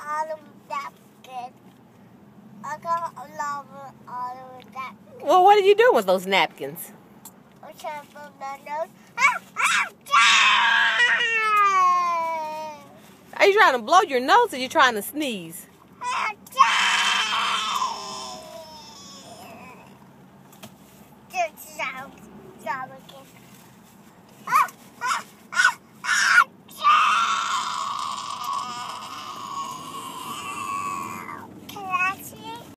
all of that good. I got a lot of all of that. Well, what did you do with those napkins? I tried to blow my nose. Are you trying to blow your nose or you trying to sneeze? Stop again.